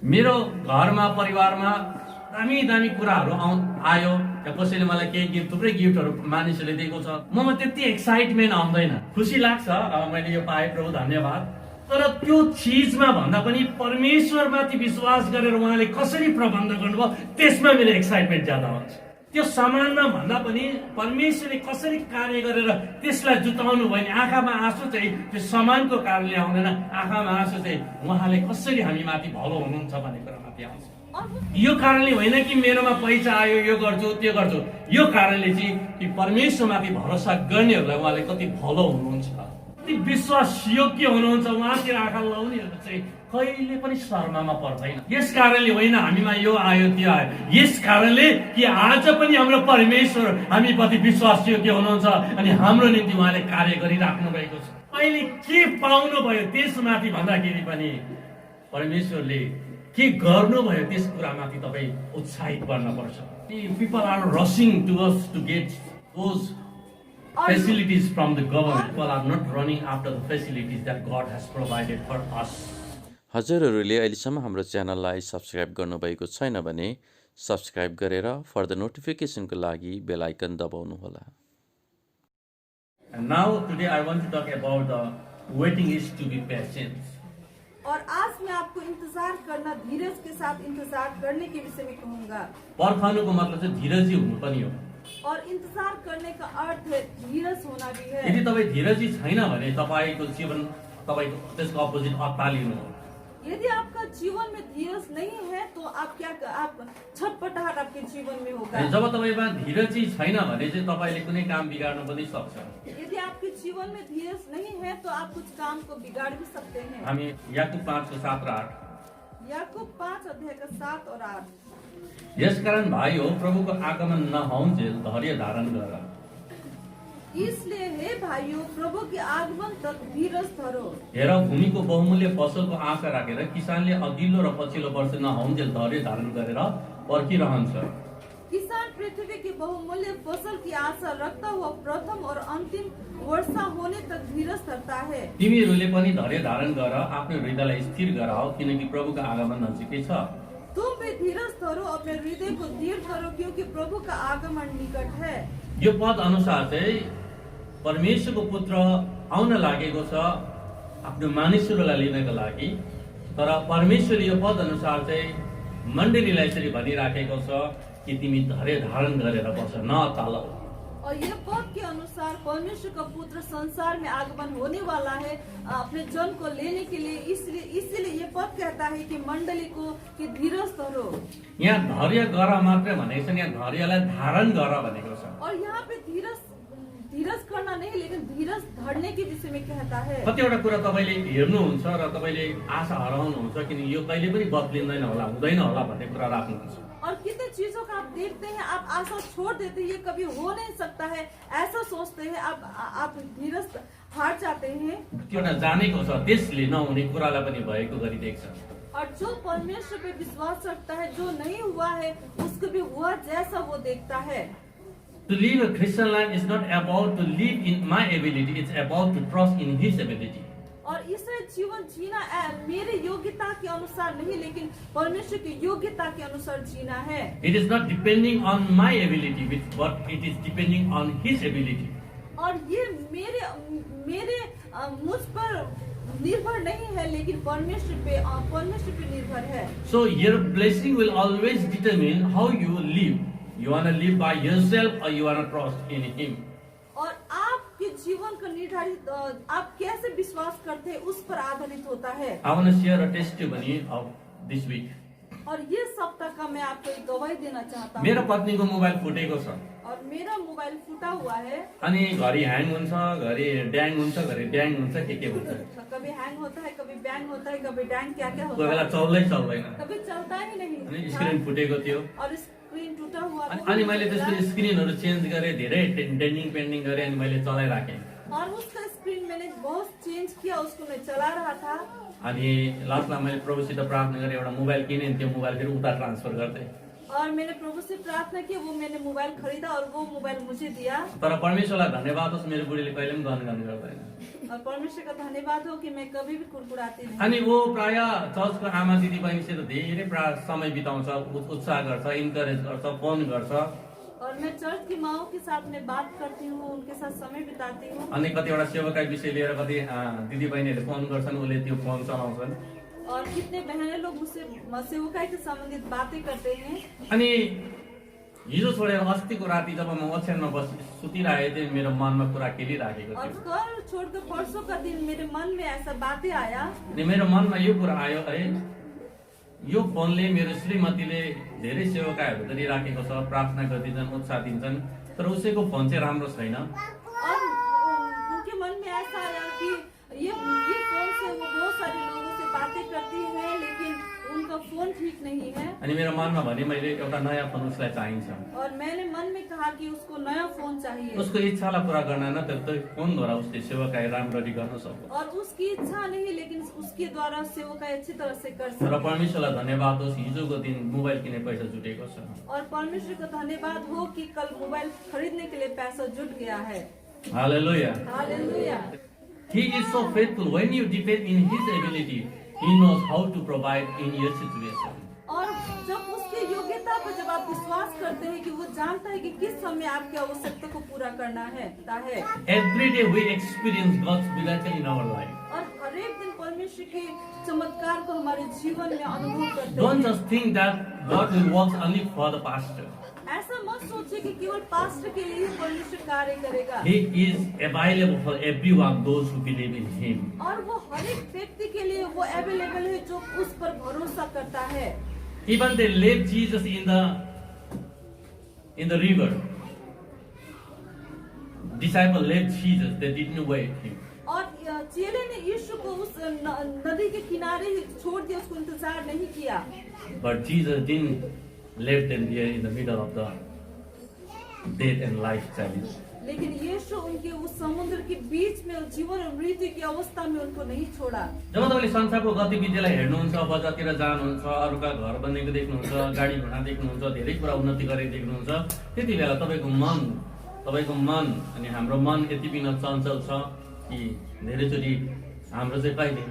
मेरो घरमा परिवारमा दामी दामी कुराहरू आयो या कसैले मलाई केही गिफ्ट थुप्रै गिफ्टहरू मानिसहरूले दिएको छ ममा त्यति एक्साइटमेन्ट आउँदैन खुसी लाग्छ मैले यो पाएँ प्रभु धन्यवाद तर त्यो चीजमा भन्दा पनि परमेश्वरमाथि विश्वास गरेर उहाँले कसरी प्रबन्ध गर्नुभयो त्यसमा मेरो एक्साइटमेन्ट ज्यादा हुन्छ त्यो सामानमा भन्दा पनि परमेश्वरले कसरी कार्य गरेर त्यसलाई जुटाउनु भयो भने आँखामा आँसु चाहिँ त्यो सामानको कारणले आउँदैन आँखामा आँसु चाहिँ उहाँले कसरी हामी माथि भलो हुनुहुन्छ भन्ने कुरामाथि आउँछ यो कारणले होइन कि मेरोमा पैसा आयो यो गर्छु त्यो गर्छु यो कारणले चाहिँ कि परमेश्वरमाथि भरोसा गर्नेहरूलाई उहाँले कति भलो हुनुहुन्छ कति विश्वास योग्य हुनुहुन्छ उहाँतिर आँखा लाउनेहरू चाहिँ कहिले पनि शर्मामा पर्दैन यस कारणले होइन हामीमा यो आयो त्यो आयो यस कारणले कि आज पनि हाम्रो परमेश्वर हामी प्रति विश्वास योग्य हुनुहुन्छ अनि हाम्रो निम्ति उहाँले कार्य गरिराख्नु भएको छ अहिले के पाउनु भयो त्यसमाथि भन्दाखेरि पनि परमेश्वरले के गर्नुभयो त्यस कुरामाथि तपाईँ उत्साहित बन्नुपर्छ people are rushing towards to get those facilities from the government. People are not running after the facilities that God has provided for us. हजुरहरूले अहिलेसम्म हाम्रो च्यानललाई सब्सक्राइब गर्नुभएको छैन भने सब्सक्राइब गरेर फर्दर नोटिफिकेसनको लागि बेल आइकन दबाउनुहोला And now today I want to talk about the waiting is to be patient. और आज मैं आपको इंतजार करना धीरज के साथ इंतजार करने के विषय में कहूँगा पर्खनुको मतलब चाहिँ धीरजी हुनु पनि हो और इंतजार करने का अर्थ है धीरज होना भी है यदि तपाईँ धीरजी छैन भने तपाईँको जीवन तपाईँको त्यसको अपोजिट अत्तालिनु हो यदि आपका जीवन में धीरज नहीं है तो आप छटपटाहट आपके जीवन में होगा जब तपाईँमा धीरजी छैन भने चाहिँ तपाईँले कुनै काम बिगार्न पनि सक्छ यदि आपके जीवन में धीरज नहीं है तो आप कुछ काम को बिगाड़ भी सकते हैं हामी याकूब 5:7 र 8 याकूब 5:7 और 8 यसकारण भाइ हो प्रभुको आगमन नहुन्जेल धैर्य धारण गर इसलिए हे भाइयों प्रभु के आगमन तक धीरज धरो हेर भूमिको बहुमूल्य फसलको आशा राखेर किसानले अघिल्लो र पछिल्लो वर्ष नहुन्जेल धैर्य धारण गरेर पर्खिरहन्छ किसान पृथ्वी की बहुमूल्य फसल की आशा रखता हुआ प्रथम और अंतिम वर्षा होने तक धीरज धरता है तिमीहरूले पनि धैर्य धारण गर आफ्नो हृदयलाई स्थिर गराओ किनकि प्रभुको आगमन नजिकै छ तुम भी धीरज धरो अपने हृदय को दृढ़ करो क्योंकि प्रभु का आगमन निकट है यो पद अनुसार चाहिँ परमेश्वरको पुत्र आउन लागेको छ आफ्नो मानिसहरूलाई लिनको लागि तर परमेश्वरले यो पद अनुसार चाहिँ मण्डलीलाई यसरी भनिराखेको छ कि तिमी धैर्य धारण गरेर बस नताल और ये पद के अनुसार परमेश्वर का पुत्र संसार में आगमन होने वाला है अपने जन को लेने के लिए इसीलिए ये पद कहता है कि मंडली को कि धीरज धरो यहाँ धैर्य गर मात्र भनेको छ यहाँ धैर्यलाई धारण गर भनेको छ और यहाँ पे धीरज करना नहीं लेकिन धीरज धरने के विषय में कहता है कतिवटा कुरा तपाईले हेर्नुहुन्छ र तपाईले आशा हराउनुहुन्छ किन यो कहिले पनि बदलिँदैन होला हुँदैन होला भन्ने कुरा राख्नुहुन्छ और कितने चीजों का आप देखते हैं आप आशा छोड़ देते हैं ये कभी हो नहीं सकता है ऐसा सोचते हैं आप धीरज हार जाते हैं एउटा जानेको छ त्यसले नहुने कुरालाई पनि भएको गरी देख्छ और जो परमेश्वर पे विश्वास रखता है जो नहीं हुआ है उसको भी हुआ जैसा वो देखता है To live a Christian life is not about to live in my ability, it's about to trust in His ability. और इससे जीवन जीना मेरे योग्यता के अनुसार नहीं लेकिन परमेश्वर की योग्यता के अनुसार जीना है It is not depending on my ability, but it is depending on His ability. और ये मेरे मुझ पर निर्भर नहीं है लेकिन परमेश्वर पे निर्भर है So your blessing will always determine how you live. You want to live by yourself or you want to trust in Him. और आपके जीवन का निर्धारित आप कैसे विश्वास करते हैं उस पर आधारित होता है I want to share a testimony of this week. और ये सप्ताह का मैं आपको एक गवाही देना चाहता हूँ मेरो पत्नीको मोबाइल फुटेको छ और मेरा मोबाइल फुटा हुआ है अनि घरि ह्याङ हुन्छ घरि ड्याङ हुन्छ घरि ड्याङ हुन्छ के हुन्छ कभी हैंग होता है कभी बैंग होता है कभी डैंग क्या क्या कोही होता बेला है चल्दैन कभी चलता ही अनि नहीं स्क्रिन फुटेको थियो और स्क्रीन टूटा हुआ था अनि मैले त्यसको स्क्रिनहरु चेन्ज गरे धेरै पेन्डिङ गरे अनि मैले चलाइराखेँ और उसका स्क्रीन मैंने बहुत चेंज किया उसको मैं चला रहा था अनि लास्टमा मैले प्रभुसित प्रार्थना गरेँ एउटा मोबाइल किने त्यो मोबाइल फेरि उता ट्रान्सफर गर्दै और मैंने प्रभु से प्रार्थना की, वो मैंने मोबाइल खरीदा और वो मोबाइल मुझे दिया। तर परमेश्वरलाई धन्यवाद होस्, मेरो बुढीले कहिले पनि गनगन गर्दैन। और परमेश्वर का धन्यवाद हो कि मैं कभी भी कुरकुराती नहीं। अनि वो प्राय चर्चको आमा दिदी बहिनीसित धेरै समय बिताउँछ, उत्साह गर्छ, इन्करेज गर्छ, फोन गर्छ। और मैं चर्च की माओं के साथ में बात करती हूँ, उनके साथ समय बिताती हूँ। अनि कतिवटा सेवाकाई विषय लिएर कति दिदी बहिनीहरूले फोन गर्छन्, उसले त्यो फोन चलाउँछन्। और कितने बहनें लोग मुझसे सेवकाई से संबंधित बातें करते हैं। अनि हिजो छोडेर अस्तिको राति जब म ओछ्यानमा सुतिरहेको थिएँ, मेरो मनमा कुरा खेलिराखेको और थियो। कल छोड़कर परसों का दिन मेरे मन में ऐसा बातें आया। अनि मेरो मनमा यो कुरा आयो, है यो फोनले मेरो श्रीमतीले धेरै सेवाकाईहरू गरिराखेको छ, प्रार्थना गरिदिन्छन्, उत्साह दिन्छन्, तर उसैको फोन चाहिँ राम्रो छैन। और उनके मन में ऐसा आया कि ये फोन से वो बहुत सारे लोगों से बातें करती है, लेकिन उनका फोन ठीक नहीं है। अनि मेरो मनमा भने मैले एउटा नयाँ फोन उसलाई चाहिन्छ। और मैंने मन में कहा कि उसको नया फोन चाहिए। उसको इच्छालाई पूरा गर्न न त फोनद्वारा उसले सेवाकाई राम्ररी गर्न सक्छ। और उसकी इच्छा नहीं, लेकिन उसके द्वारा सेवकाई अच्छी तरह से कर र सकते। परमेश्वरलाई धन्यवाद होस्, हिजोको दिन मोबाइल किन्ने पैसा जुटेको छ। और परमेश्वर का धन्यवाद हो कि कल मोबाइल खरीदने के लिए पैसा जुट गया है। हालेलुया। हालेलुया। He is so faithful. When you depend in His ability, He knows how to provide in your situation. और जब उसकी योग्यता पर जब आप विश्वास करते हैं कि वो जानता है कि किस समय आपकी आवश्यकता को पूरा करना है। Every day we experience God's miracle in our life. और हर एक दिन परमेश्वर के चमत्कार को हमारे जीवन में अनुभव करते Don't हैं। just think that God will work only for the pastor. ऐसा मत सोचिए कि केवल पास्टर के लिए परमेश्वर कार्य करेगा। He is available for everyone, those who believe in Him. और वो हर एक व्यक्ति के लिए वो अवेलेबल है जो उस पर भरोसा करता है। Even they left Jesus in the river. Disciple left Jesus. They didn't wait Him. और चेले ने यीशु को उस नदी के किनारे ही छोड़ दिया, उसको इंतजार नहीं किया। But Jesus didn't leave them there in the middle of the death and life challenge. लेकिन यीशु उनके उस समुद्र के बीच में जीवन और मृत्यु की अवस्था में उनको नहीं छोड़ा। जब तपाईँले संसारको गतिविधिलाई हेर्नुहुन्छ, बजारतिर जानुहुन्छ, अरूका घर बनेको देख्नुहुन्छ, गाडी घोडा देख्नुहुन्छ, धेरै कुरा उन्नति गरेको देख्नुहुन्छ, त्यति बेला तपाईँको मन अनि हाम्रो मन यति बिना चञ्चल छ कि धेरैचोटि हाम्रो चाहिँ कहिले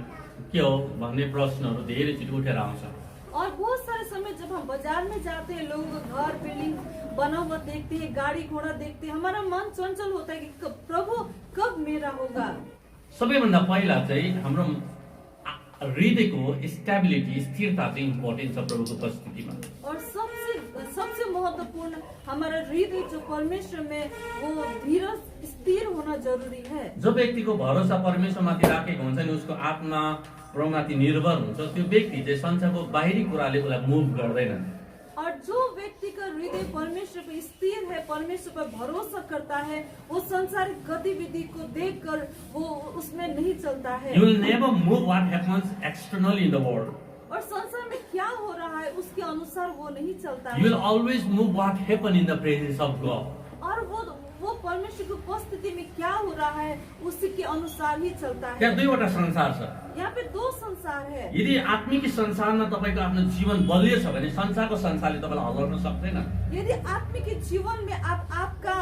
के हो भन्ने प्रश्नहरू धेरैचोटि उठेर आउँछ। और बहुत सारे समय जब हम बाजार में जाते हैं, लोग घर बिल्डिंग बना हुआ देखते हैं, गाड़ी घोड़ा देखते हैं, हमारा मन चंचल होता है कि प्रभु कब मेरा होगा। सबैभन्दा पहिला चाहिँ हाम्रो हृदयको स्टेबिलिटी, स्थिरता चाहिँ इम्पोर्टेन्ट छ प्रभुको उपस्थितिमा। और सबसे महत्वपूर्ण हमारा हृदय जो परमेश्वर में वो धीरज स्थिर होना जरूरी है। जो व्यक्तिको भरोसा परमेश्वरमाथि राखेको हुन्छ नि, उसको आत्मा प्रभुमाथि निर्भर हुन्छ, त्यो व्यक्ति चाहिँ संसारको बाहिरी कुराले उसलाई मुभ गर्दैन। और जो व्यक्ति का हृदय परमेश्वर पर स्थिर है, परमेश्वर पर भरोसा करता है, वो संसारिक गतिविधि को देखकर वो उसमें नहीं चलता है। You will never move what happens externally in the world. और संसार में क्या हो रहा है उसके अनुसार वो नहीं चलता You will है। always move what happen in the presence of God. और वो परमेश्वर की उपस्थिति में क्या हो रहा है उसी के अनुसार ही चलता है। त्यहाँ दुईवटा संसार छ। यहाँ पे दो संसार है। यदि आत्मिक संसारमा तपाईँको आफ्नो जीवन बलियो छ भने संसारको संसारले तपाईँलाई हल्लाउन सक्दैन। यदि आत्मिक जीवन में आपका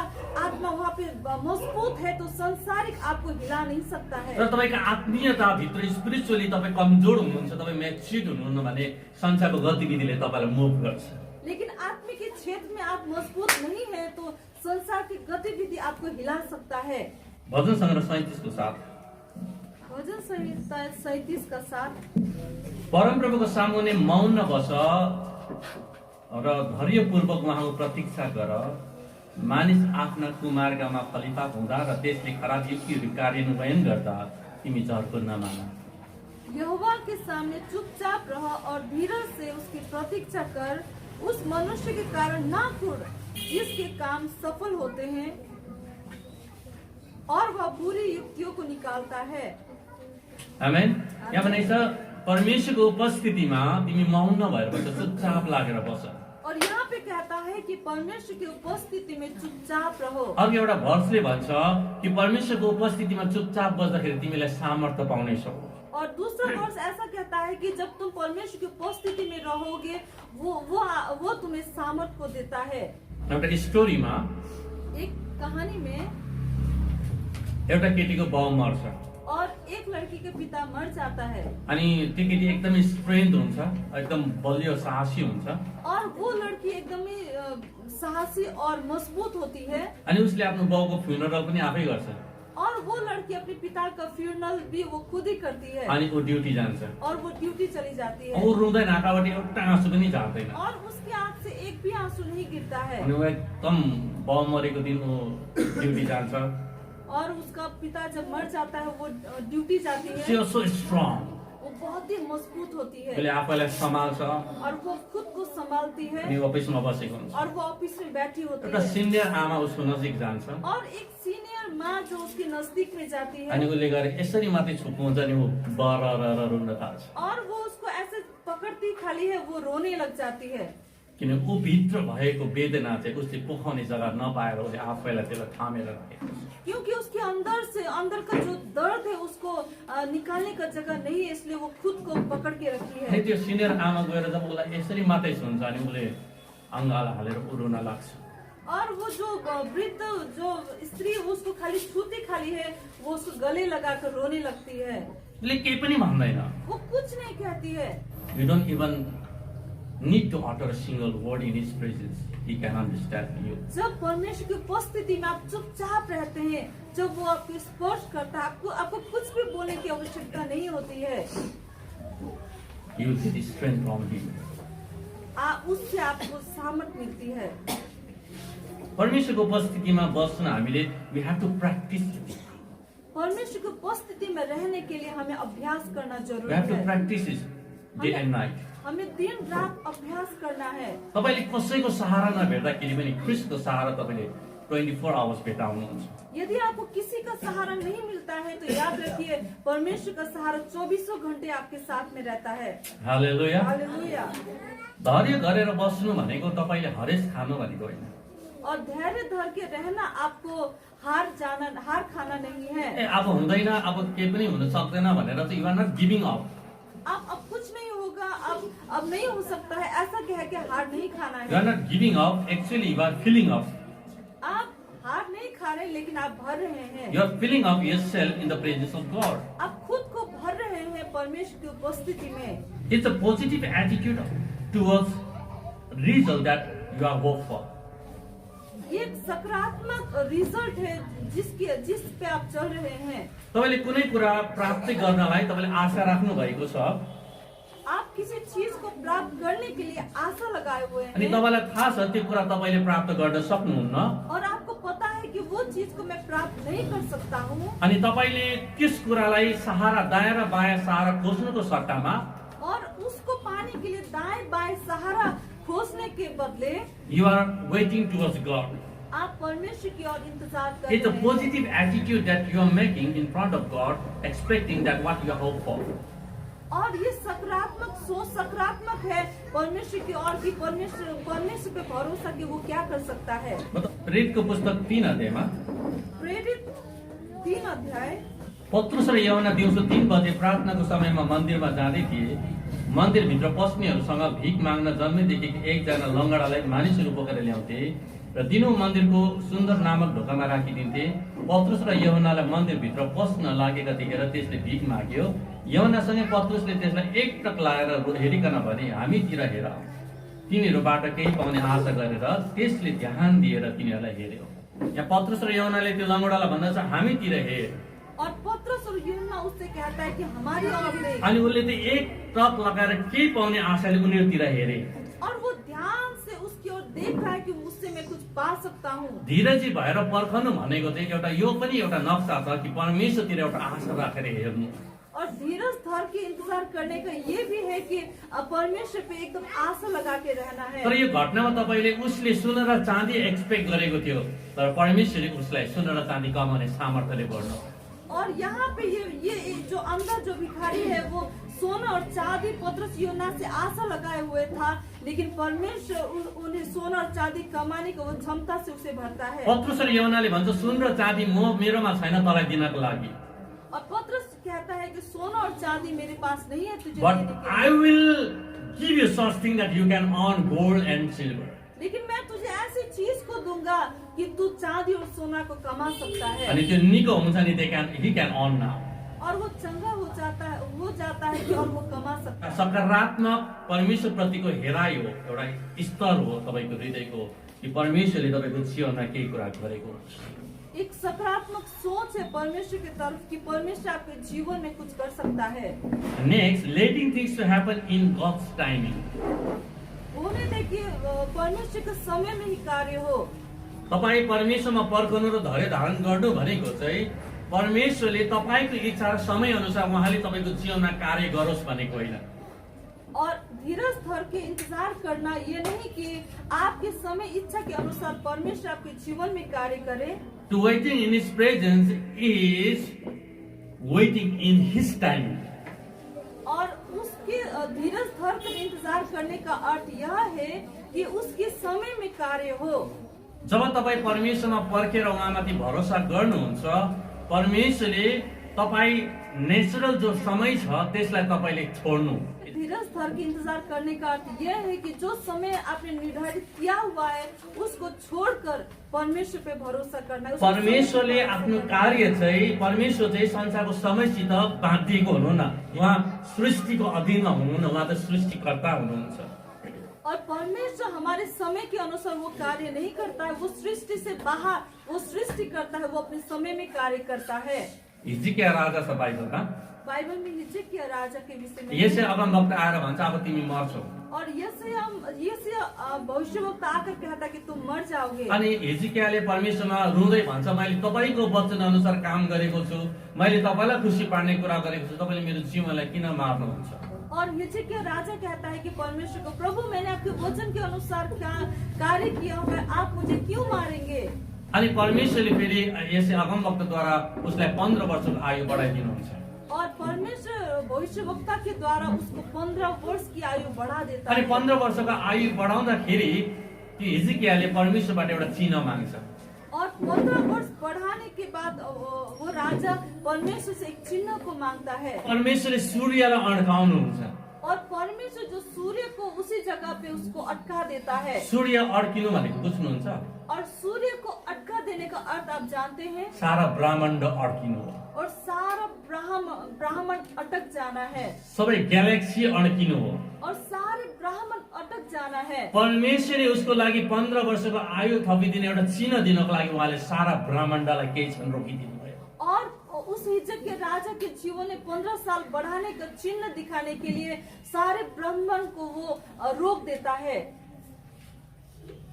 आत्मा वहाँ पे मजबूत है तो संसारिक आपको हिला नहीं सकता है। तर तपाईँको आत्मीयता भित्र स्पिरिचुअली तपाईँ कमजोर हुनुहुन्छ, तपाईँ म्याच्युर्ड हुनुहुन्न भने संसारको गतिविधिले तपाईँलाई मुभ गर्छ। लेकिन आत्मिक क्षेत्र में आप मजबूत नहीं है तो संसार की गतिविधि आपको हिला सकता है। भजन सङ्ग्रह 37 को साथ, भजन संहिता 37 का साथ, परमप्रभुको सामुन्ने मौन बस र धैर्यपूर्वक उहाँको प्रतीक्षा गर। मानिस आफ्ना कुमार्गमा फलिफाप हुँदा र त्यसले खराब युक्तिहरू कार्यान्वयन गर्दा तिमी झर्को नमान। यहोवा के सामने चुपचाप रह और धीरज से उसकी प्रतीक्षा कर। उस मनुष्य के कारण ना कुड़, जिसके काम सफल होते हैं और वह बुरी युक्तियों को निकालता है। आमेन। यहाँ भनेको छ परमेश्वरको उपस्थितिमा तिमी मौन भएर बस, चुपचाप लागेर बस। और यहाँ पे कहता है कि परमेश्वर की उपस्थिति में चुपचाप रहो। अघि एउटा भर्सले भन्छ कि परमेश्वरको उपस्थितिमा चुपचाप बस्दाखेरि तिमीलाई सामर्थ्य पाउनेछौ। और दूसरा वर्ष ऐसा कहता है कि जब तुम परमेश्वर की उपस्थिति में रहोगे वो तुम्हें सामर्थ को देता है। एउटा स्टोरीमा एक कहानी में एउटा केटीको बाउ मर्छ और एक लड़की के पिता मर जाता है अनि त्यो केटी एकदमै स्ट्रेन्थ हुन्छ, एकदम बलियो साहसी हुन्छ और वो लड़की एकदमै साहसी और मजबूत होती है अनि उसले आफ्नो बाउको फ्युनरल पनि आफै गर्छ और वो लड़की अपने पिता का फ्यूनरल भी वो खुद ही करती है अनि ऊ ड्युटी जान्छ। और वो ड्यूटी चली जाती है ऊ रुँदैन, आँखाबाट एउटा आँसु पनि झार्दैन और उसकी आँख से एक भी आंसू नहीं गिरता है अनि ऊ एकदम बाउ मरेको दिन ऊ ड्युटी जान्छ। और उसका पिता जब मर जाता है वो ड्यूटी जाती सी है, वाज सो स्ट्रङ, वो बहुत ही मजबूत होती है उसले आफैलाई सम्हाल्छ और वो खुद को संभालती है अनि अफिसमा बसेको हुन्छ। और वो ऑफिस में बैठी होती एउटा है सिनियर आमा उसको नजिक जान्छ और एक सीनियर माँ जो उसके नजदीक में जाती अनि है उसले गएर यसरी माथि छोप्नु हुन्छ अनि ऊ बरर रुन थाल्छ और वो उसको ऐसे पकड़ती खाली है, वो रोने लग जाती है किन ऊ भित्र भएको वेदना चाहिँ उसले पोखाउने जग्गा नपाएर उसले आफैलाई त्यसलाई थामेर राखेको छ। क्योंकि उसके अंदर का जो दर्द है उसको निकालने का जगह नहीं है, इसलिए वो खुद को पकड़ के रखी अनि है। त्यो सिनियर आमा गएर जब उसलाई यसरी मात्रै सुन्छ अनि उसले अङ्गाला हालेर ऊ रुन लाग्छ। और वो जो वृद्ध जो स्त्री उसको खाली छूती खाली है, वो उसको गले लगाकर रोने लगती है, उसले केही पनि भन्दैन। वो कुछ नहीं कहती है। You don't even need to utter a single word in his presence. He can understand you. जब परमेश्वर की उपस्थिति में आप चुपचाप रहते हैं, जब वो आपको स्पर्श करता है, आपको कुछ भी बोलने की आवश्यकता नहीं होती है। You will get strength from him. उससे आपको सामर्थ मिलती है। परमेश्वरको उपस्थितिमा बस्न हामीले we have to practice it. परमेश्वर की उपस्थिति में रहने के लिए हमें अभ्यास करना We जरूरी have to है। practice it day and night. हमें दिन रात अभ्यास करना है। तपाईले कसैको सहारा नभेट्दाखेरि पनि ख्रिस्टको सहारा तपाईले 24 आवर्स भेटाउनुहुन्छ। यदि आपको किसी का सहारा नहीं मिलता है तो याद रखिए परमेश्वर का सहारा 24 घंटे आपके साथ में रहता है। हालेलुया। हालेलुया। धैर्य गरेर बस्नु भनेको तपाईले हरेस खानु भनेको होइन। और धैर्य धर के रहना आपको हार खाना नहीं है। ए अब हुँदैन, अब केही पनि हुन सक्दैन भनेर चाहिँ you are not giving up. अब कुछ नहीं होगा, अब नहीं हो सकता है ऐसा कह के हार नहीं खाना यु आर है। Not giving up, actually you are filling up. आप हार नहीं खा रहे लेकिन आप भर रहे हैं। You are filling up yourself in the presence of God. आप खुद को भर रहे हैं परमेश्वर की उपस्थिति में। It's a positive attitude towards result that you are hope for. ये एक सकारात्मक रिजल्ट है जिस पे आप चल रहे हैं। तपाईले कुनै कुरा प्राप्त गर्नलाई तपाईले आशा राख्नु भएको छ आप किसी चीज को प्राप्त करने के लिए आशा लगाए हुए अनि हैं तपाईलाई थाहा छ त्यो कुरा तपाईले प्राप्त गर्न सक्नुहुन्न और आपको पता है कि वो चीज को मैं प्राप्त नहीं कर सकता हूँ अनि तपाईले त्यस कुरालाई सहारा दायाँ र बायाँ सहारा खोज्नुको सट्टामा और उसको पाने के लिए दाएं बाएं सहारा खोजने के बदले you are waiting towards God. आप परमेश्वर की ओर इंतजार कर It's a रहे हैं। positive attitude that you are making in front of God, expecting that what you hope for. और ये सकारात्मक सोच सकारात्मक है परमेश्वर की ओर की परमेश्वर पे भरोसा कि वो क्या कर सकता है। मतलब प्रेरितको पुस्तक 3 अध्यायमा प्रेरित 3 अध्याय पत्रुस र यूहन्ना दिउँसो 3 बजे प्रार्थनाको समयमा मन्दिरमा जाँदै थिए। मन्दिरभित्र पस्नेहरूसँग भिख माग्न जन्मेदेखि एकजना लङ्गडालाई मानिसहरू बोकेर ल्याउँथे र दिनौँ मन्दिरको सुन्दर नामक ढोकामा राखिदिन्थे। पत्रुस र यूहन्नालाई मन्दिरभित्र पस्न लागेका देखेर त्यसले भिख माग्यो। यूहन्नासँगै पत्रुसले त्यसलाई एकटक लाएर हेरिकन भने, हामीतिर हेर। तिनीहरूबाट केही पाउने आशा गरेर त्यसले ध्यान दिएर तिनीहरूलाई हेर्यो। यहाँ पत्रुस र यूहन्नाले त्यो लङ्गडालाई भन्दछ, हामीतिर हेर। और पत्रस और यूहन्ना उससे कहता है कि हमारी ओर देख। अनि उसले त्यो एक टक लगाएर केही पाउने आशाले उनीहरूतिर हेरे। और वो ध्यान से उसकी ओर देख रहा है कि मुझसे मैं कुछ पा सकता हूँ। धीरजी भएर पर्खनु भनेको चाहिँ एउटा यो पनि एउटा नक्सा छ कि परमेश्वरतिर एउटा आशा राखेर हेर्नु। और धीरज धर के इंतजार करने का ये भी है कि परमेश्वर पे एकदम आशा लगा के रहना है। तर यो घटनामा तपाईले उसले सोना र चाँदी एक्सपेक्ट गरेको थियो, तर परमेश्वरले उसलाई सोना र चाँदी कमाउने सामर्थ्यले भर्नु। और यहाँ पे ये जो अंदर जो भिखारी है वो सोना और चांदी पत्रस यूहन्ना से आशा लगाए हुए था, लेकिन परमेश्वर उन्हें सोना और चांदी कमाने को वो क्षमता से उसे भरता है। पत्रुस र यूहन्नाले भन्छ, सुन र चाँदी म मेरोमा छैन तँलाई दिनको लागि। और पत्रस कहता है कि सोना और चांदी मेरे पास नहीं है तुझे but देने के I लिए। will give you such thing that you can earn gold and silver. लेकिन मैं तुझे ऐसी चीज को दूंगा कि तू चांदी और सोना को कमा सकता है। अनि त्यो निको हुन्छ नि he can earn now. और वो चंगा हो जाता है कि और वो कमा सकता है। सकारात्मक परमेश्वर प्रतिको हेराइ हो, एउटा स्तर हो तपाईको हृदयको कि परमेश्वरले तपाईको जीवनमा केही कुरा गरेको हुन्छ। एक सकारात्मक सोच है परमेश्वर की तरफ कि परमेश्वर आपके जीवन में कुछ कर सकता है। Next, letting things to happen in God's timing. होने देखिए परमेश्वर के समय में ही कार्य हो। तपाईँ परमेश्वरमा पर्खनु र धैर्य धारण गर्नु भनेको चाहिँ परमेश्वरले तपाईँको इच्छा र समय अनुसार उहाँले तपाईँको जीवनमा कार्य गरोस् भनेको होइन। और धीरज धर के इंतजार करना ये नहीं कि आपके समय इच्छा के अनुसार परमेश्वर आपके जीवन में कार्य करे। To waiting in His presence is waiting in His time. और उसके धीरज धर कर इंतजार करने का अर्थ यह है कि उसके समय में कार्य हो। जब तपाईँ परमेश्वरमा पर्खेर उहाँमाथि भरोसा गर्नुहुन्छ, परमेश्वरले तपाईँ नेचुरल जो समय छ त्यसलाई तपाईँले छोड्नु। धीरज धर के इंतजार करने का अर्थ यह है कि जो समय आपने निर्धारित किया हुआ है उसको छोड़कर परमेश्वर पे भरोसा करना है। परमेश्वरले आफ्नो कार्य चाहिँ परमेश्वर चाहिँ संसारको समयसित बाँधिएको हुनुहुन्न। उहाँ सृष्टिको अधीनमा हुनुहुन्न, उहाँ त सृष्टिकर्ता हुनुहुन्छ। और परमेश्वर हमारे समय के अनुसार वो कार्य नहीं करता है, वो सृष्टि से बाहर वो सृष्टि करता है, वो अपने समय में कार्य करता है। हिजकिया राजा छ बाइबलमा, बाइबल में हिजकिया राजा के विषय में यसै अगमवक्ता आएर भन्छ अब तिमी मर्छौ। और यसै भविष्यवक्ता आकर कहता कि तुम मर जाओगे। अनि हिजकियाले परमेश्वरमा रुँदै भन्छ मैले तपाईको वचन अनुसार काम गरेको छु, मैले तपाईलाई खुसी पार्ने कुरा गरेको छु, तपाईले मेरो जीवनलाई किन मार्नुहुन्छ? और हिजकिया राजा कहता है कि परमेश्वर को, प्रभु मैंने आपके वचन के अनुसार कार्य किया हुआ है, आप मुझे क्यों मारेंगे? अनि परमेश्वरले फेरि यसै अगमवक्ताद्वारा उसलाई 15 वर्षको आयु बढाइदिनुहुन्छ। और परमेश्वर भविष्यवक्ता के द्वारा उसको 15 वर्ष की आयु बढ़ा देता अनि है। 15 वर्षको आयु बढाउँदाखेरि त्यो हिजकियाले परमेश्वरबाट एउटा चिन्ह माग्छ। और 15 वर्ष बढ़ाने के बाद वो राजा परमेश्वर से एक चिन्ह को मांगता है। परमेश्वरले सूर्यलाई अड्काउनुहुन्छ। और परमेश्वर जो सूर्य को उसी जगह पे उसको अटका देता है। सूर्य अड्किनु भनेको बुझ्नुहुन्छ? और सूर्य को अटका देने का अर्थ आप जानते हैं? सारा ब्रह्माण्ड अड्किनु हो। और सारा ब्राह्मण अटक जाना है। सबै ग्यालेक्सी अड्किनु हो। और सारे ब्राह्मण अटक जाना है। परमेश्वरले उसको लागि 15 वर्षको आयु थपिदिने एउटा चिन्ह दिनको लागि उहाँले सारा ब्रह्माण्डलाई केही क्षण रोकिदिनु भयो। और उस हिजक के राजा के जीवन में 15 साल बढ़ाने का चिन्ह दिखाने के लिए सारे ब्राह्मण को वो रोक देता है।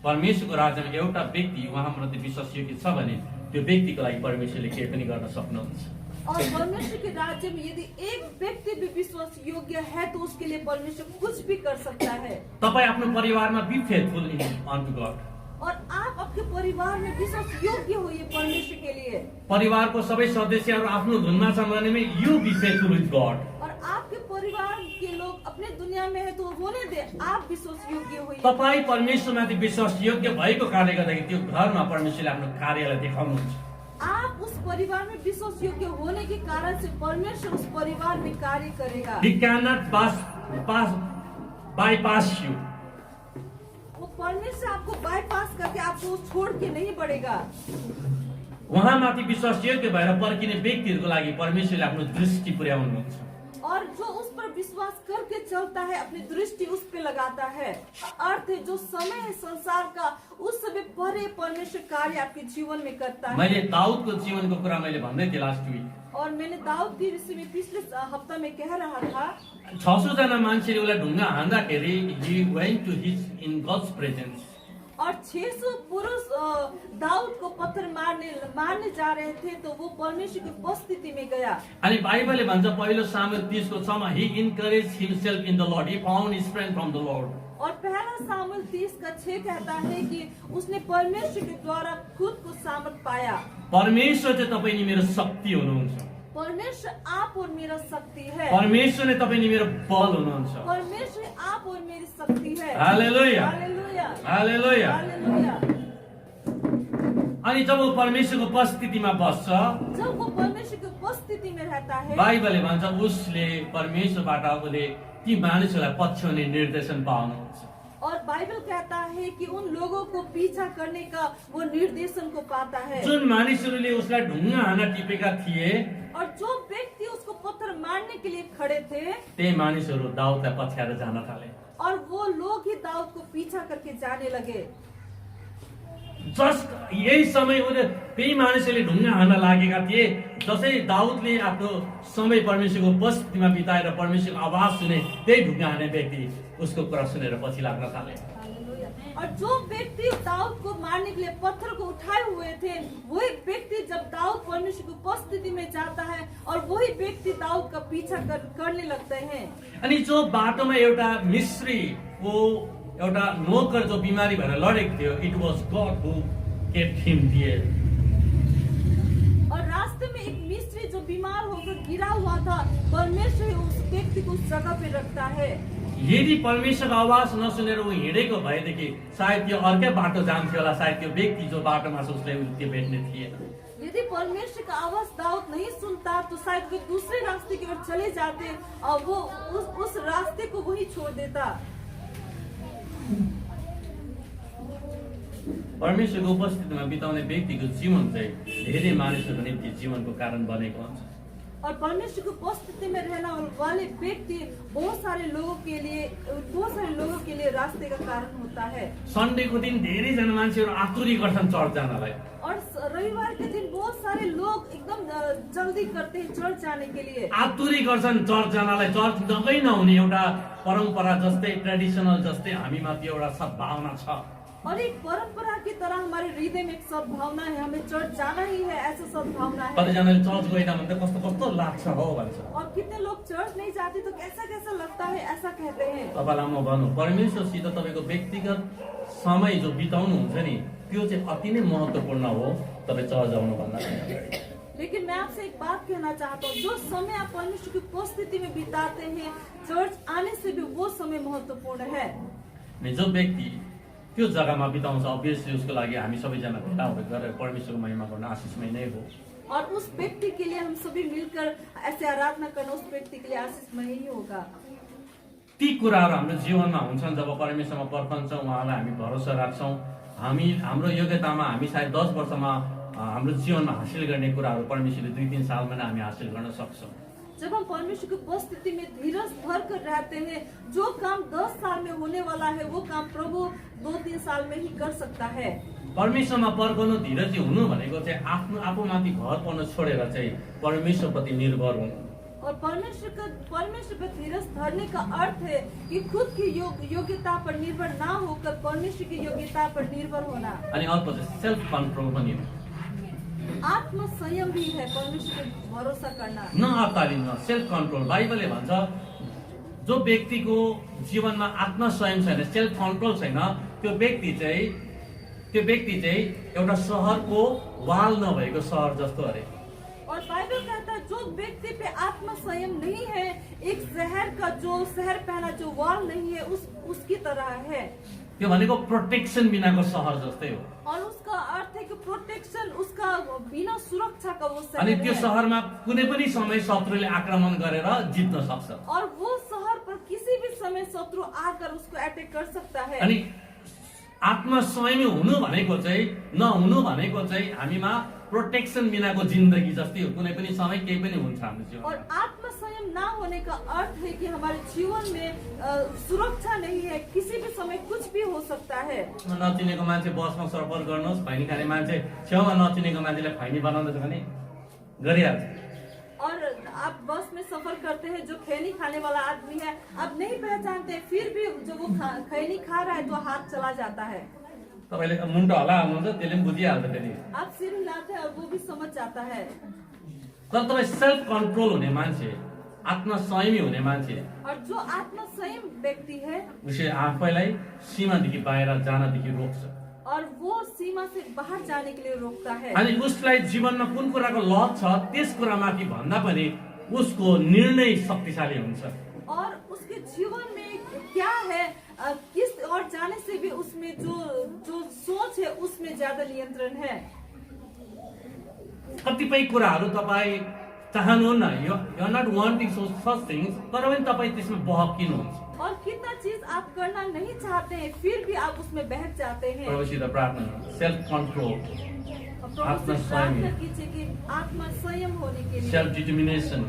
परमेश्वरको राज्यमा एउटा व्यक्ति उहाँप्रति विश्वासयोग्य छ भने त्यो व्यक्तिको लागि परमेश्वरले केही पनि गर्न सक्नुहुन्छ। और परमेश्वर के राज्य में यदि एक व्यक्ति भी विश्वास योग्य है तो उसके लिए परमेश्वर कुछ भी कर सकता है। तपाई आफ्नो परिवारमा बी फेथफुल अनटु गॉड। और आप आपके परिवार में विश्वास योग्य होइए परमेश्वर के लिए। परिवारको सबै सदस्यहरू आफ्नो धुनमा छन् भने you be faithful with God. और आपके परिवार के लोग अपने दुनिया में है तो होने दे, आप विश्वास योग्य होइए। तपाई परमेश्वरमाथि विश्वास योग्य भएको कारणले गर्दाखेरि त्यो घरमा परमेश्वरले आफ्नो कार्यलाई देखाउनुहुन्छ। आप उस परिवार में विश्वास योग्य होने के कारण से परमेश्वर उस परिवार में कार्य करेगा। He cannot bypass you. वो परमेश्वर आपको बाईपास करके आपको छोड़ के नहीं बढ़ेगा। उहाँमाथि विश्वास योग्य भएर पर्किने व्यक्तिहरूको लागि परमेश्वरले आफ्नो दृष्टि पुर्याउनुहुन्छ। और जो उस पर विश्वास करके चलता है अपनी दृष्टि उस पे लगाता है। अर्थ है जो समय है संसार का उस समय परे परमेश्वर कार्य आपके जीवन में करता है। मैले दाउदको जीवनको कुरा मैले भन्दै थिएँ लास्ट विक। और मैंने दाऊद के विषय में पिछले हफ्ता में कह रहा था 600 जना मान्छेले उसलाई ढुङ्गा हान्दाखेरि he went to his in God's presence. और 600 पुरुष दाऊद को पत्थर मारने जा रहे थे तो वो परमेश्वर की उपस्थिति में गया। अनि बाइबलले भन्छ पहिलो सामुएल 30 को 6 मा he encouraged himself in the Lord. He found his strength from the Lord. और पहला सामुएल 30 का 6 कहता है कि उसने परमेश्वर के द्वारा खुद को सामर्थ पाया। परमेश्वर चाहिँ तपाईं नि मेरो शक्ति हुनुहुन्छ। परमेश्वर आप और मेरा शक्ति है। परमेश्वर नै तपाईं नि मेरो बल हुनुहुन्छ। परमेश्वर आप और मेरी शक्ति है। हालेलुया हालेलुया हालेलुया। हालेलुया। अनि जब वो परमेश्वरको उपस्थितिमा बस्छ जब वो परमेश्वर की उपस्थिति उपस्थिति में रहता है बाइबलले भन्छ उसले परमेश्वरबाट उसले ती मानिसहरूलाई पछ्याउने निर्देशन पाउनुहुन्छ। और बाइबल कहता है कि उन लोगों को पीछा करने का वो निर्देशन को पाता है। जुन मानिसहरूले उसलाई ढुङ्गा हान टिपेका थिए और जो व्यक्ति उसको पत्थर मारने के लिए खड़े थे त्यही मानिसहरू दाउदलाई पछ्याएर जान थाले। और वो लोग ही दाऊद को पीछा करके जाने लगे। जस्ट यही समय उनी त्यही मानिसहरूले ढुङ्गा हान्न लागेका थिए। जसै दाउदले आफ्नो समय परमेश्वरको उपस्थितिमा बिताएर परमेश्वरको आवाज सुने, त्यही ढुङ्गा हाने व्यक्ति उसको कुरा सुनेर पछि लाग्न थाले। और जो व्यक्ति दाऊद को मारने के लिए पत्थर को उठाए हुए थे, वही व्यक्ति जब दाऊद परमेश्वर की उपस्थिति में जाता है और वही व्यक्ति दाऊद का पीछा करने लगते हैं। अनि जो बाटोमा एउटा मिस्रीको एउटा नोकर जो बिमारी भएर लडेको थियो, it was God who kept him here. और रास्ते में एक मिस्त्री जो बीमार होकर गिरा हुआ था, परमेश्वर उस व्यक्ति को उस जगह पे रखता है। यदि परमेश्वरको आवाज नसुनेर ऊ हिँडेको भएदेखि सायद त्यो अर्कै बाटो जान्थ्यो होला। सायद त्यो व्यक्ति जो बाटोमा छ उसले त्यो भेट्ने थिएन। यदि परमेश्वर का आवाज दाऊद नहीं सुनता तो शायद वे दूसरे रास्ते की ओर चले जाते और वो उस रास्ते को वही छोड़ देता। परमेश्वरको उपस्थितिमा बिताउने व्यक्तिको जीवन चाहिँ धेरै मानिसहरूको निम्ति जीवनको कारण बनेको हुन्छ। और परमेश्वर की उपस्थिति में रहना वाले व्यक्ति बहुत सारे लोगों के लिए रास्ते का कारण होता है। सन्डेको दिन धेरैजना मान्छेहरू आतुरी गर्छन् चर्च जानलाई। और रविवार के दिन बहुत सारे लोग एकदम जल्दी करते हैं चर्च जाने के लिए। आतुरी गर्छन् चर्च जानलाई। चर्च नगई नहुने एउटा परम्परा जस्तै, ट्रेडिसनल जस्तै हामीमा त्यो एउटा सद्भावना छ। और एक परंपरा की तरह हमारे हृदय में एक सद्भावना है, हमें चर्च जाना ही है, ऐसा सद्भावना है। कतिजनाले चर्च गएन भने त कस्तो कस्तो लाग्छ हो भन्छ। और कितने लोग चर्च नहीं जाते तो कैसा कैसा लगता है, ऐसा कहते हैं। तपाईँलाई म भनौँ, परमेश्वरसित तपाईँको व्यक्तिगत समय जो बिताउनुहुन्छ नि, त्यो चाहिँ अति नै महत्त्वपूर्ण हो तपाईँ चर्च आउनुभन्दा अगाडि। लेकिन मैं आपसे एक बात कहना चाहता हूँ, जो समय आप परमेश्वर की उपस्थिति में बिताते हैं, चर्च आने से भी वो समय महत्वपूर्ण है। जो व्यक्ति त्यो जग्गामा बिताउँछ, अभियसली उसको लागि हामी सबैजना भेला गरेर परमेश्वरको महिमा गर्न आशिषमय नै हो। और उस व्यक्ति के लिए हम सभी मिलकर ऐसे आराधना करना उस व्यक्ति के लिए आशीषमय ही होगा। ती कुराहरू हाम्रो जीवनमा हुन्छन् जब परमेश्वरमा पर्खन्छौँ, उहाँलाई हामी भरोसा राख्छौँ। हाम्रो योग्यतामा हामी सायद 10 वर्षमा हाम्रो जीवनमा हासिल गर्ने कुराहरू परमेश्वरले 2-3 सालमा नै हामी हासिल गर्न सक्छौँ। जब हम परमेश्वर की उपस्थिति में धीरज धर कर रहते हैं, जो काम 10 साल में होने वाला है वो काम प्रभु 2-3 साल में ही कर सकता है। परमेश्वरमा पर्खनु, धीरजी हुनु भनेको चाहिँ आफूमाथि भर पर्न छोडेर चाहिँ परमेश्वरप्रति निर्भर हुनु। और परमेश्वर पर धीरज धरने का अर्थ है कि खुद की योग्यता पर निर्भर ना होकर परमेश्वर की योग्यता पर निर्भर होना। अनि अर्को चाहिँ सेल्फ कन्ट्रोल पनि हो। आत्म संयम भी है परमेश्वर पर भरोसा करना। नअत्तालिनु, सेल्फ कन्ट्रोल। बाइबलले भन्छ जो व्यक्तिको जीवनमा आत्म संयम छैन, सेल्फ कन्ट्रोल छैन, त्यो व्यक्ति चाहिँ एउटा शहरको वाल नभएको शहर जस्तो अरे। और बाइबल कहता है जो व्यक्ति पे आत्म संयम नहीं है, एक शहर पहना जो वाल नहीं है उसकी तरह है। त्यो भनेको प्रोटेक्सन बिनाको शहर जस्तै हो। और उसका अर्थ है कि प्रोटेक्शन, उसका बिना सुरक्षा का वो शहर अनि त्यो है। शहरमा कुनै पनि समय शत्रुले आक्रमण गरेर जित्न सक्छ। और वो शहर पर किसी भी समय शत्रु आकर उसको अटैक कर सकता है। अनि आत्मसंयमी हुनु भनेको चाहिँ नहुनु भनेको चाहिँ हामीमा प्रोटेक्सन बिनाको जिन्दगी जस्तै हो। कुनै पनि समय केही पनि हुन्छ हाम्रो जीवनमा। और आत्म संयम ना होने का अर्थ है कि हमारे जीवन में सुरक्षा नहीं है, किसी भी समय कुछ भी हो सकता है। नचिनेको मान्छे बसमा सफर गर्नुहोस्, खैनी खाने मान्छे छेउमा नचिनेको मान्छेलाई खैनी बनाउँदैछ भने गरिहाल्छ। और आप बस में सफर करते हैं, जो खैनी खाने वाला आदमी है आप नहीं पहचानते, फिर भी जो वो खैनी खा रहा है तो हाथ चला जाता है। तपाईँले मुन्टो हल्लाउनुहुन्छ, त्यसले पनि बुझिहाल्छ फेरि। आप सिर हिलाते हैं और वो भी समझ जाता है। तर तपाईँ सेल्फ कन्ट्रोल हुने मान्छे, आत्मसंयमी हुने मान्छे, और जो आत्म संयम व्यक्ति है उसले आफैलाई सीमादेखि बाहिर जानदेखि रोक्छ। और वो सीमा से बाहर जाने के लिए रोकता है। अनि उसलाई जीवनमा कुन कुराको लत छ त्यस कुरामाथि भन्दा पनि उसको निर्णय शक्तिशाली हुन्छ। और उसके जीवन में क्या है, किस और जाने से भी उसमें जो सोच है उसमें ज्यादा नियंत्रण है। कतिपय कुराहरू तपाईँ चाहनुहुन्न, you are not wanting such things, तर पनि तपाईँ त्यसमा बहकिनुहुन्छ। और कितना चीज आप करना नहीं चाहते हैं फिर भी आप उसमें बहक जाते हैं। प्रभुसित प्रार्थना, सेल्फ कन्ट्रोल, और प्रभु आत्मा से संयम। प्रार्थना कीजिए कि आत्मा संयम होने के लिए, सेल्फ डिटर्मिनेसन।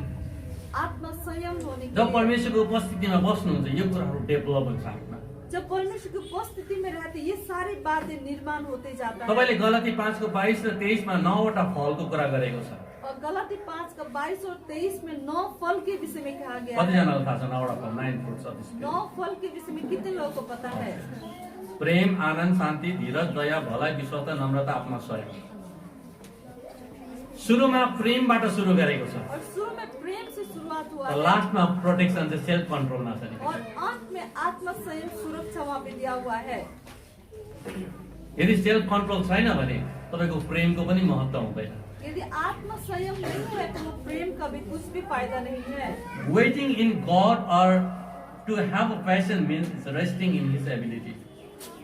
आत्मा संयम होने के जब लिए। परमेश्वरको उपस्थितिमा बस्नुहुन्छ यो कुराहरू डेभलप हुन्छ आफ्मा। जब परमेश्वर की उपस्थिति में रहते ये सारी बातें निर्माण होते जाता है। तपाईँले गलाती 5:22 र 23 मा 9वटा फलको कुरा गरेको छ। और गलाती 5 का 22 और 23 में 9 फल के विषय में कहा गया है। कतिजनालाई थाहा छ 9वटा फल, 9 fruits of the Spirit? 9 फल के विषय में कितने लोगों को पता है? प्रेम, आनन्द, शान्ति, धीरज, दया, भलाइ, विश्वास, नम्रता, आत्मसंयम। सुरुमा प्रेमबाट सुरु गरेको छ, और शुरू में प्रेम से शुरुआत हुआ र है लास्टमा प्रोटेक्सन चाहिँ सेल्फ कन्ट्रोलमा छ नि। और अंत में आत्मा संयम सुरक्षा वहाँ पे दिया हुआ है। यदि सेल्फ कन्ट्रोल छैन भने तपाईँको प्रेमको पनि महत्त्व हुँदैन। यदि आत्मा संयम नहीं है तो वो प्रेम का भी कुछ भी फायदा नहीं है। Waiting in God or to have a patience means resting in his ability.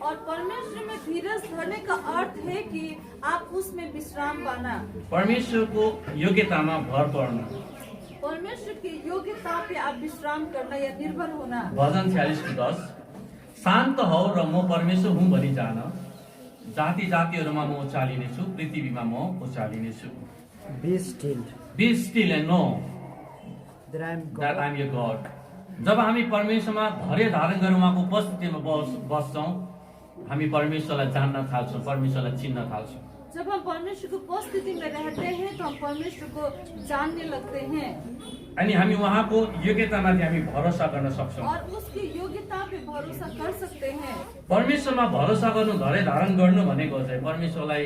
और परमेश्वर में धीरज धरने का अर्थ है कि आप उसमें विश्राम पाना, परमेश्वरको योग्यतामा भर पर्न। परमेश्वर की योग्यता पे आप विश्राम करना या निर्भर होना। भजन 46:10 शान्त हौ र म परमेश्वर हुँ भनी जान, जाति जातिहरूमा म उचालिनेछु, पृथ्वीमा म उचालिनेछु। Be still, be still and know that I am that God. I am your God। जब हामी परमेश्वरमा धैर्य धारण गरेर उहाँको उपस्थितिमा बस्छौँ, हामी परमेश्वरलाई जान्न थाल्छौँ, परमेश्वरलाई चिन्न थाल्छौँ। जब हम परमेश्वर की उपस्थिति में रहते हैं तो हम परमेश्वर को जानने लगते हैं अनि हामी उहाँको योग्यतामाथि हामी भरोसा गर्न सक्छौँ। और उसकी योग्यता पे भरोसा कर सकते हैं। परमेश्वरमा भरोसा गर्नु, धैर्य धारण गर्नु भनेको चाहिँ परमेश्वरलाई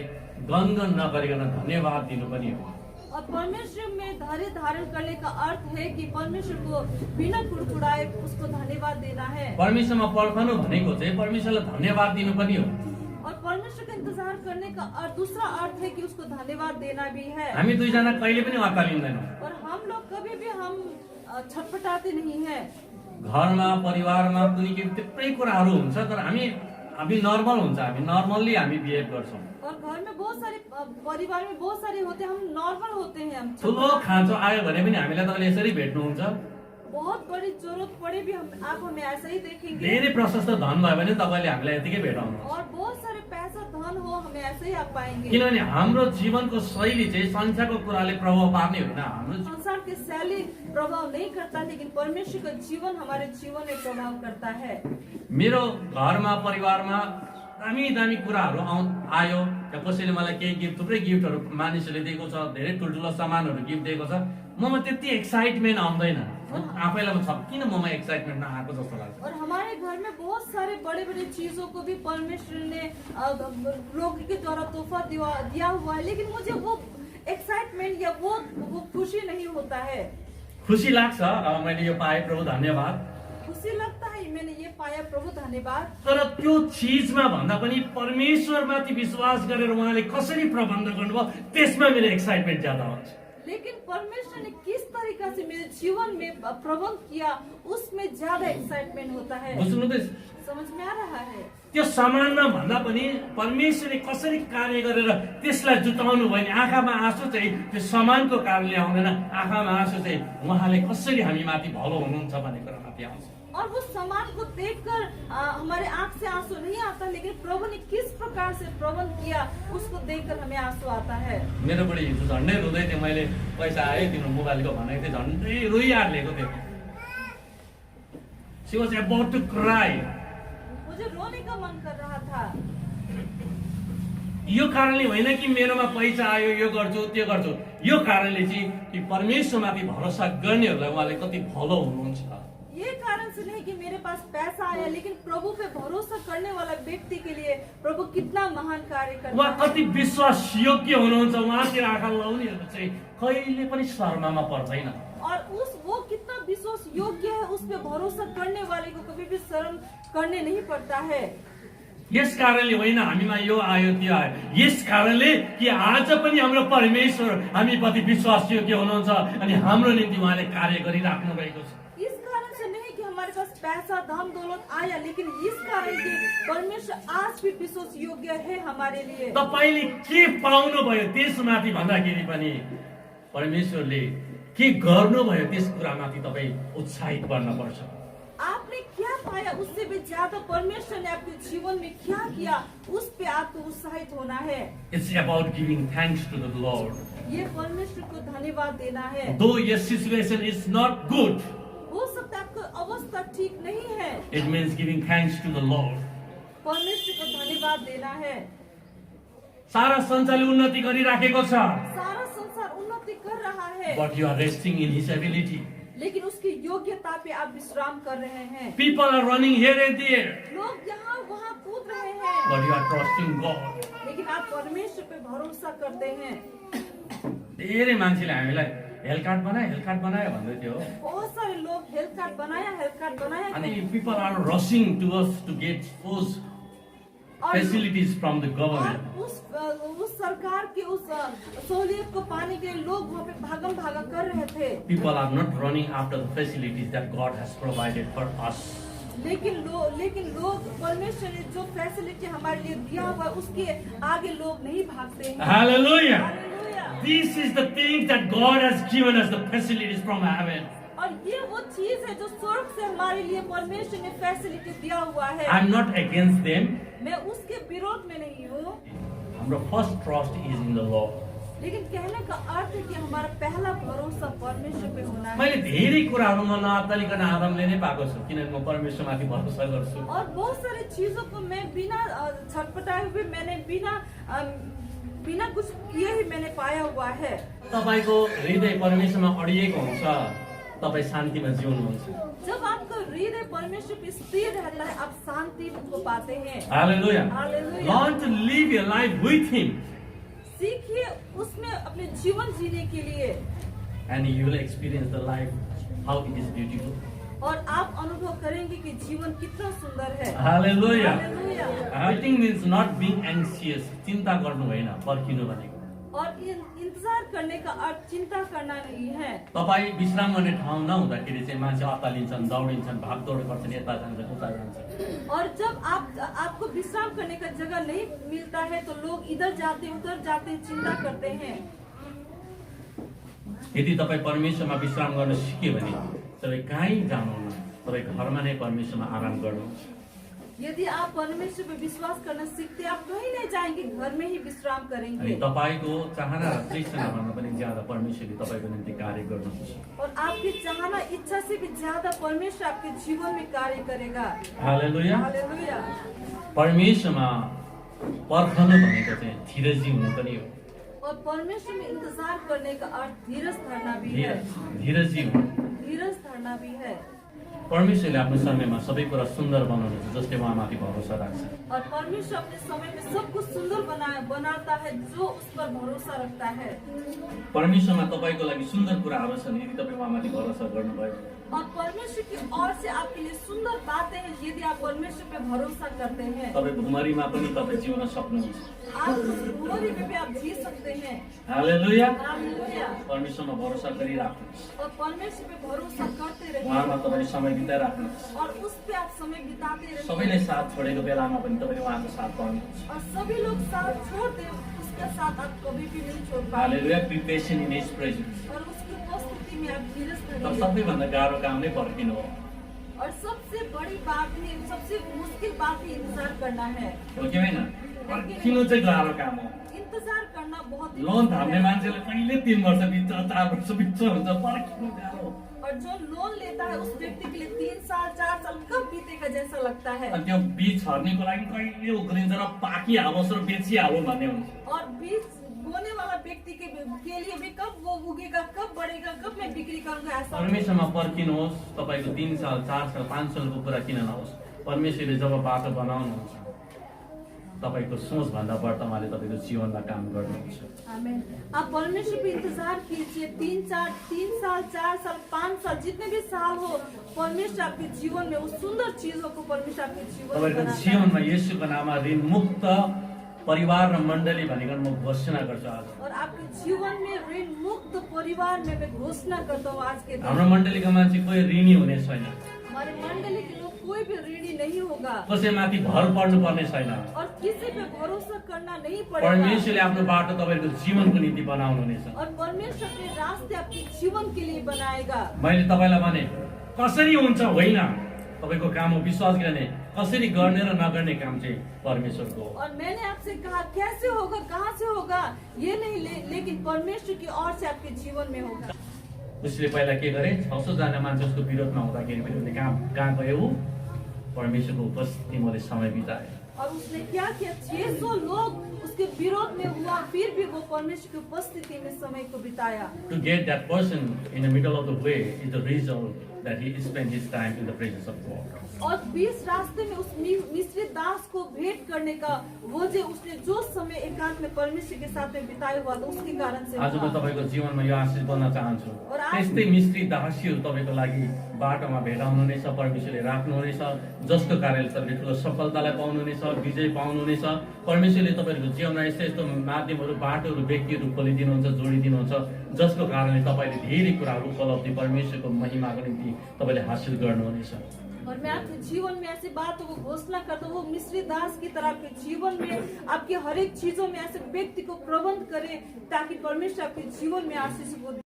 गनगन नगरिकन धन्यवाद दिनु पनि हो। और परमेश्वर में धैर्य धारण करने का अर्थ है कि परमेश्वर को बिना कुड़कुड़ाए उसको धन्यवाद देना है। परमेश्वरमा पर्खनु भनेको चाहिँ परमेश्वरलाई धन्यवाद दिनु पनि हो। और परमेश्वर का इंतजार करने का दूसरा अर्थ है कि उसको धन्यवाद देना भी है। हामी दुईजना कहिले पनि अत्तालिँदैनौँ। और हम लोग कभी भी हम छटपटाते नहीं है। घरमा, परिवारमा कुनै के थुप्रै कुराहरू हुन्छ, तर हामी नर्मल हुन्छ, हामी नर्मल्ली हामी बिहेभ गर्छौँ। और घर में बहुत सारे परिवार में बहुत सारे होते हैं, हम नॉर्मल होते हैं। हम ठुलो खाँचो आयो भने पनि हामीलाई तपाईँले यसरी भेट्नुहुन्छ। बहुत बड़ी जरूरत पड़े भी आप हमें ऐसा ही देखेंगे। धेरै प्रशस्त धन भयो भने तपाईँले हामीलाई यतिकै भेटाउनु। और बहुत सारे पैसा धन हो हमें ऐसे ही आप पाएंगे। किनभने हाम्रो जीवनको शैली चाहिँ संसारको कुराले प्रभाव पार्ने होइन। हाम्रो संसार की शैली प्रभाव नहीं करता, लेकिन परमेश्वर का जीवन हमारे जीवन में प्रभाव करता है। मेरो घरमा, परिवारमा दामी दामी कुराहरू आयो, या कसैले मलाई केही गिफ्ट, थुप्रै गिफ्टहरू मानिसहरूले दिएको छ, धेरै ठुल्ठुलो सामानहरू गिफ्ट दिएको छ, ममा त्यति एक्साइटमेन्ट आउँदैन। आफैलाई छ किन ममा एक्साइटमेन्ट नआएको जस्तो लाग्छ। और हमारे घर में बहुत सारे बड़े बड़े चीजों को भी परमेश्वर ने लोगों के द्वारा तोहफा दिया हुआ है, लेकिन मुझे वो एक्साइटमेंट या वो खुशी नहीं होता है। खुसी लाग्छ मैले यो पाएँ, प्रभु धन्यवाद। खुशी लगता है मैंने ये पाया, प्रभु धन्यवाद। तर त्यो चिजमा भन्दा पनि परमेश्वरमाथि विश्वास गरेर उहाँले कसरी प्रबन्ध गर्नुभयो त्यसमा मेरो एक्साइटमेन्ट ज्यादा हुन्छ। लेकिन परमेश्वर ने किस तरीका से मेरे जीवन में प्रबंध किया उसमें ज्यादा एक्साइटमेंट होता है। बुझ्नुहुँदैछ? समझ में आ रहा है। त्यो सामानमा भन्दा पनि परमेश्वरले कसरी कार्य गरेर त्यसलाई जुटाउनु भयो भने आँखामा आँसु चाहिँ त्यो सामानको कारणले आउँदैन, आँखामा आँसु चाहिँ उहाँले कसरी हामी माथि भलो हुनुहुन्छ भन्ने कुरा माथि आउँछ। और उस सामान को देखकर हमारे आंख से आंसू नहीं आता, लेकिन प्रभु ने किस प्रकार से प्रबंध किया उसको देखकर हमें आंसू आता है। मेरो बुढी हिजो झन्डै रुँदै थियो, मैले पैसा आयो तिम्रो मोबाइलको भनेको थिएँ, झन्डै रोइहालेको थियो। She was about to cry। मुझे रोने का मन कर रहा था। यो कारणले होइन कि मेरोमा पैसा आयो यो गर्छु त्यो गर्छु, यो कारणले चाहिँ कि परमेश्वरमाथि भरोसा गर्नेहरूलाई उहाँले कति भलो हुनुहुन्छ। ये कारण से नहीं कि मेरे पास पैसा आया, लेकिन प्रभु पे भरोसा करने वाला व्यक्ति के लिए प्रभु कितना महान कार्य करता उहाँ है। कति विश्वास योग्य हुनुहुन्छ, उहाँतिर आँखा लाउनेहरू चाहिँ कहिले पनि शर्मामा पर्दैन। और वो कितना विश्वास योग्य है, उस पे भरोसा करने वाले को कभी भी शर्म करने नहीं पड़ता है। यस कारणले होइन हामीमा यो आयो त्यो आयो, यस कारणले कि आज पनि हाम्रो परमेश्वर हामीप्रति विश्वास योग्य हुनुहुन्छ अनि हाम्रो निम्ति उहाँले कार्य गरिराख्नु भएको छ। इस कारण से नहीं कि हमारे पास पैसा धन दौलत आया, लेकिन इस कारण कि परमेश्वर आज भी विश्वास योग्य है हमारे लिए। तपाईले के पाउनु भयो त्यसमाथि भन्दाखेरि पनि परमेश्वरले के गर्नुभयो त्यस कुरामाथि तपाईँ उत्साहित बन्नुपर्छ। आपने क्या पाया उससे भी ज्यादा परमेश्वर ने आपके जीवन में क्या किया उस पे आपको उत्साहित होना है। It's about giving thanks to the Lord. ये परमेश्वर को धन्यवाद देना है। Though your situation is not good, हो सकता है आपको अवस्था ठीक नहीं है, it means giving thanks to the Lord. परमेश्वर को धन्यवाद देना है। सारा संसारले उन्नति गरिराखेको छ, सारा संसार उन्नति कर रहा है, but you are resting in His ability. लेकिन उसकी योग्यता पे आप विश्राम कर रहे हैं। People are running here and there, लोग यहाँ वहाँ कूद रहे हैं, but you are trusting God. लेकिन आप परमेश्वर पे भरोसा करते हैं। धेरै मान्छेले हामीलाई हेल्थ कार्ड बनायो भन्दै थियो। बहुत सारे लोग हेल्थ कार्ड बनाया अनि है। people are rushing to us to get those और facilities from the government. उस सरकार के उस सहूलियत को पाने के लिए लोग वहाँ पे भागम भागा कर रहे थे। People are not running after the facilities that God has provided for us. लेकिन लोग परमेश्वर ने जो फैसिलिटी हमारे लिए दिया हुआ है उसके आगे लोग नहीं भागते हैं। Hallelujah! Hallelujah. This is the thing that God has given us, the facilities from heaven. और ये वो चीज है जो स्वर्ग से हमारे लिए परमेश्वर ने फैसिलिटी दिया हुआ है। I'm not against them. मैं उसके विरोध में नहीं हूँ, Our first trust is in the Lord. लेकिन कहने का अर्थ है कि हमारा पहला भरोसा परमेश्वर पे होना है। मैले धेरै कुराहरू म नअत्तालिकन आरामले नै पाएको छु, किनभने म परमेश्वरमाथि भरोसा गर्छु। और बहुत सारी चीजों को मैं बिना छटपटाए हुए मैंने बिना कुछ किए ही मैंने पाया हुआ है। तपाईको हृदय परमेश्वरमा अडिएको हुन्छ, तपाईँ शान्तिमा जिउनुहुन्छ। जब आपका हृदय परमेश्वर पे स्थिर रहता है आप शांति को पाते हैं। Hallelujah. Hallelujah. Learn to live your life with Him, सीखिए उसमें अपने जीवन जीने के लिए, and you will experience the life how it is beautiful. और आप अनुभव करेंगे कि जीवन कितना सुंदर है। Hallelujah. Hallelujah. Waiting means not being anxious. चिन्ता गर्नु होइन, पर्खिनु भनेको। और इंतजार करने का अर्थ चिंता करना नहीं है। तपाईँ विश्राम गर्ने ठाउँ नहुँदाखेरि चाहिँ मान्छे अत्तालिन्छन्, दौडिन्छन्, भागदौड गर्छन्, यता जान्छन्, उता जान्छन्। और जब आपको विश्राम करने का जगह नहीं मिलता है तो लोग इधर जाते उधर जाते चिंता करते हैं। यदि तपाईँ परमेश्वरमा विश्राम गर्न सिक्यो भने तपाईँ कहीँ जानुहुन्न, तपाईँ घरमा नै परमेश्वरमा आराम गर्नु। यदि आप परमेश्वर पे विश्वास करना सीखते आप कहीं नहीं जाएंगे, घर में ही विश्राम अनि करेंगे। तपाईँको चाहना र तृष्णाभन्दा पनि ज्यादा परमेश्वरले तपाईँको निम्ति कार्य गर्नुहुन्छ। और आपकी चाहना इच्छा से भी ज्यादा परमेश्वर आपके जीवन में कार्य करेगा। हालेलुया। हालेलुया। परमेश्वरमा पर्खनु भनेको चाहिँ धीरजी हुनु पनि हो। और परमेश्वर में इंतजार करने का अर्थ धीरज धरना भी है। धीरजी हुनु। धीरज धरना भी है। परमेश्वरले आफ्नो समयमा सबै कुरा सुन्दर बनाउनुहुन्छ, जसले उहाँमाथि भरोसा राख्छ। और परमेश्वर अपने समय में सब कुछ सुंदर बनाता है जो उस पर भरोसा रखता है। परमेश्वरमा तपाईँको लागि सुन्दर कुराहरू छन्, यदि तपाईँ उहाँमाथि भरोसा गर्नुभयो। और परमेश्वर की ओर से आपके लिए सुंदर बातें हैं यदि आप परमेश्वर पे भरोसा करते हैं। तपाईँ भुमरीमा पनि तपाईँ जिउन सक्नुहुन्छ। आप भुमरी में भी आप जी सकते हैं। हालेलुया। हालेलुया। परमेश्वरमा भरोसा गरिराख्नुहोस्, और परमेश्वर पे भरोसा करते उहाँमा रहिए तपाईँ समय बिताइराख्नुहोस्। और उस पे आप समय बिताते रहिए। सबैले साथ छोडेको बेलामा पनि तपाईँले उहाँको साथ पाउनुहुन्छ। और सभी लोग साथ छोड़ दे उसका साथ आप कभी भी नहीं छोड़ पाएंगे। Hallelujah. Be patient in his presence. और उसकी उपस्थिति में आप धीरज तर धरिए। सबैभन्दा गाह्रो काम नै पर्खिनु हो, और सबसे बड़ी बात नहीं, सबसे मुश्किल बात ही इंतजार करना है। हो कि होइन? पर्खिनु चाहिँ गाह्रो काम हो। इंतजार करना बहुत ही लोन थाम्ने मान्छेले कहिले 3 वर्ष बित्छ, 4 वर्ष बित्छ हुन्छ, पर्खिनु गाह्रो। और जो लोन लेता है उस व्यक्ति के लिए 3 साल 4 साल कब बीतेगा जैसा लगता है। अनि त्यो बीज छर्नेको लागि कहिले उक्रिन्छ र पाकिहालोस् र बेचिहालो भन्ने हुन्छ। और बीज बोने वाला व्यक्ति के लिए भी कब वो उगेगा, कब बढ़ेगा, कब मैं बिक्री करूंगा ऐसा। परमेश्वरमा पर्खिनुहोस्। तपाईँको 3 साल 4 साल 5 सालको कुरा किन नहोस्, परमेश्वरले जब बाटो बनाउनुहुन्छ तपाईँको सोचभन्दा वर्तमानले तपाईँको जीवनमा काम गर्नुहुन्छ। आमेन। आप परमेश्वर पे इंतजार कीजिए। 3 साल 4 साल 5 साल जितने भी साल हो, परमेश्वर आपके जीवन में उस सुंदर चीजों को परमेश्वर आपके जीवन में तपाईँको बनाता है। जीवनमा येशूको नाममा ऋण मुक्त परिवार र मण्डली भनिकन म घोषणा गर्छु आज। और आपके जीवन में ऋण मुक्त परिवार में मैं घोषणा करता हूँ आज के दिन। हाम्रो मण्डलीको मान्छे कोही ऋणी हुने छैन। हमारे मंडली के लोग कोई भी ऋणी नहीं होगा कसैमाथि भर पर्नुपर्ने छैन। और किसी पे भरोसा करना नहीं पड़ेगा परमेश्वरले आफ्नो बाटो तपाईँको जीवनको निम्ति बनाउनुहुनेछ। और परमेश्वर अपने रास्ते आपके जीवन के लिए बनाएगा। मैले तपाईँलाई भने कसरी हुन्छ होइन, तपाईँको काम हो विश्वास गर्ने, कसरी गर्ने र नगर्ने काम चाहिँ परमेश्वरको हो। और मैंने आपसे कहा कैसे होगा, कहाँ से होगा, ये नहीं लेकिन परमेश्वर की ओर से आपके जीवन में होगा। उसले पहिला के गरे, 600 जना मान्छे उसको विरोधमा हुँदाखेरि पनि उसले कहाँ गयो, परमेश्वरको उपस्थितिमा समय बिताए। और उसने क्या किया, 600 लोग उसके विरोध में हुआ, फिर भी वो परमेश्वर की उपस्थिति में समय को बिताया। To get that person in the middle of the way is the result that he spent his time in the presence of God. और 20 रास्ते में उस मिस्री दास को भेंट करने का वो जो उसने जो समय एकांत में परमेश्वर के साथ में बिताया हुआ था उसके कारण से आज म हुआ। तपाईँको जीवनमा यो आशिष बन्न चाहन्छु। और आज- त्यस्तै मिस्त्री दासीहरू तपाईँको लागि बाटोमा भेटाउनुहुनेछ, परमेश्वरले राख्नुहुनेछ, जसको कारणले तपाईँले ठुलो सफलतालाई पाउनुहुनेछ, विजय पाउनुहुनेछ। परमेश्वरले तपाईँहरूको जीवनमा यस्तो यस्तो माध्यमहरू, बाटोहरू, व्यक्तिहरू खोलिदिनुहुन्छ, जोडिदिनुहुन्छ, जसको कारणले तपाईँले धेरै कुराहरू उपलब्धि परमेश्वरको महिमाको निम्ति तपाईँले हासिल गर्नुहुनेछ। और मैं आपके जीवन में ऐसी बातों को घोषणा करता हूँ, वो मिस्री दास की तरह आपके जीवन में आपके हर एक चीजों में ऐसे व्यक्ति को प्रबंध करे ताकि परमेश्वर आपके जीवन में आशीष को